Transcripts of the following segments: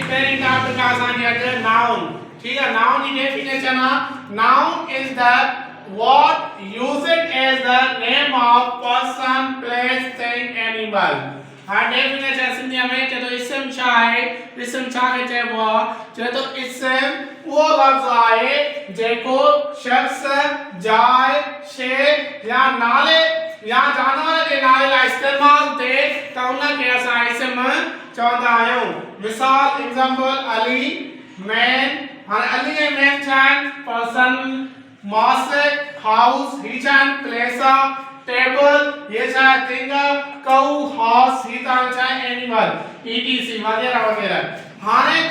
पहिरीं टॉपिक आहे असांजी अॼु नाउन। ठीक है, नाउन जी डेफिनेशन आहे noun is the what used as the name of person, place, thing, animal। हाँ डेफिनेशन सिंधी में चए तो इसम छा है, इसम छा के चइबो आहे, चए तो इसम वो लफ्ज़ आहे जेको शख्स, जाइ, शइ या नाले या जानवर जे नाले लाइ इस्तेमाल थिए त उन खे असां इसम चवंदा आहियूं। मिसाल एग्जांपल अली, मैन। हाणे अली ऐं मैन छा आहिनि? पर्सन, मासिक, हाउस ही छा आहिनि? प्लेस, टेबल ये छा आहे? थिंग, काउ, हॉर्स ही छा आहे? एनिमल, ईटीसी वगैरह वगैरह। हाणे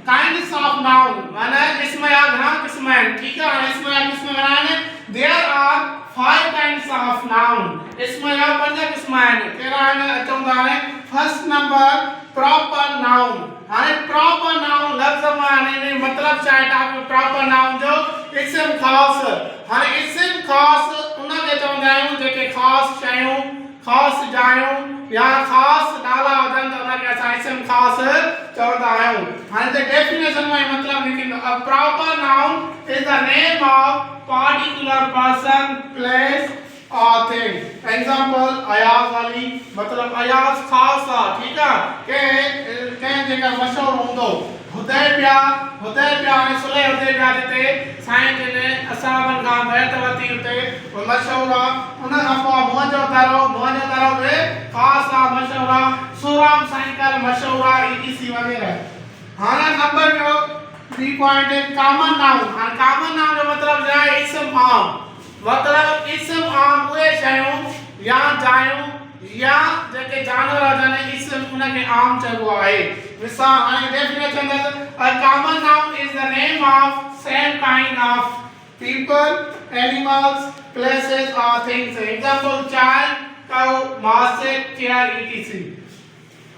काइंड्स ऑफ नाउन माने इसमें या घणा क़िस्म आहिनि। ठीक आहे, इसमें या क़िस्म घणा आहिनि? There are 5 kinds of noun. इसमें या 5 क़िस्म आहिनि। कहिड़ा आहिनि चवंदा आहिनि? First number proper noun. हाणे प्रॉपर नाउन लफ्ज़ माने मतलब छा आहे? प्रॉपर नाउन जो इसम ख़ास। हाणे इसम ख़ास उन खे चवंदा आहियूं जेके ख़ास शयूं, ख़ास जायूं या ख़ास नाला हुजनि त उन खे असां इसम ख़ास चवंदा आहियूं। हाणे त डेफिनेशन में मतलब लिखिंदो a proper noun is the name of particular person, place or thing। Example Ayaz Ali मतलब अयाज खास आहे। ठीक आहे, के जेका मशहूर हूंदो हुदैबिया, हुदैबिया ने सुलह हुदैबिया जिते साईं जने असाबन खां बैत वरिती हुते वो मशहूर आहे। उन खां पोइ मुंहिंजो दरो बि खास आहे, मशहूर आहे। सूराम साईं मशहूर आहे, ईटीसी वगैरह। हाणे नंबर जो 3 पॉइंट है कॉमन नाउन। हाणे कॉमन नाउन जो मतलब छा आहे? इसम आम। मतलब इसम आम उहे शयूं या जायूं या जेके जानवर हुजनि इसम उन खे आम चइबो आहे। मिसाल हाणे definition a common noun is the name of same kind of people, animals, places और थिंग्स। एग्जांपल चाइल्ड, काउ, मासिक, चेयर, ईटीसी।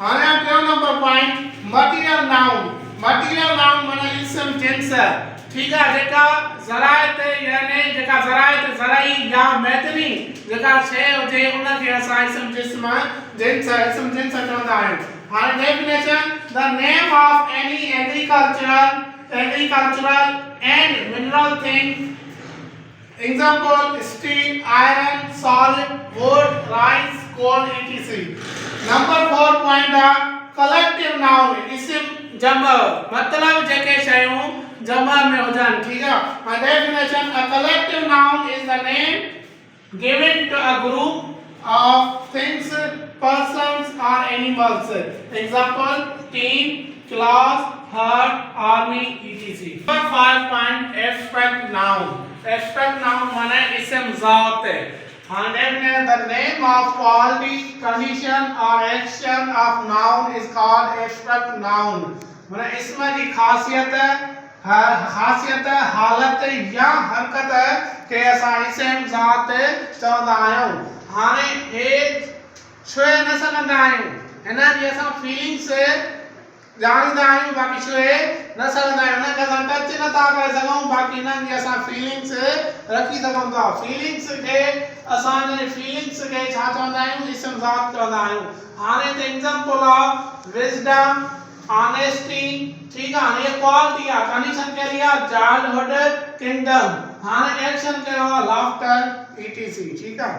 हाणे टियों number point material noun. Material noun माने इसम जिन्स। ठीक है, जेका ज़रायत यानी जेका ज़रायत ज़राई या मैदनी जेका शइ हुजे उन खे असां इसम जिस्म जिन्स इसम जिन्स चवंदा आहियूं। हाणे definition the name of any agricultural and mineral thing. Example steel, iron, solid, wood, rice, coal, etc. Number 4 point आहे कलेक्टिव नाउन। इसम जमा मतलब जेके शयूं जमा में हुजन। ठीक है, definition a collective noun is the name given to a group of things, persons or animals। Example team, class, herd, army, etc। Number 5 point abstract noun. Abstract noun माने इसम जात। हाँ definition the name of quality, condition और action of noun is called abstract noun. माने इसमें की खासियत हालत या हरकत के असां इसम जात चवंदा आहियूं। हाणे हे छुए न सघंदा आहियूं, हिन जी असां फीलिंग्स ॼाणींदा आहियूं, बाक़ी छुए न सघंदा आहियूं। हिन खे असां टच नथा करे सघूं, बाक़ी हिननि जी असां फीलिंग्स रखी सघूं था। फीलिंग्स खे असां हिन फीलिंग्स खे छा चवंदा आहियूं? इसम जात चवंदा आहियूं। हाणे त एग्जांपल आहे विजडम, ऑनेस्टी। ठीक है, ये क्वालिटी है। कंडीशन कहिड़ी आहे? Childhood, kingdom. हाणे एक्शन कहिड़ो आहे? Laughter, etc. ठीक है।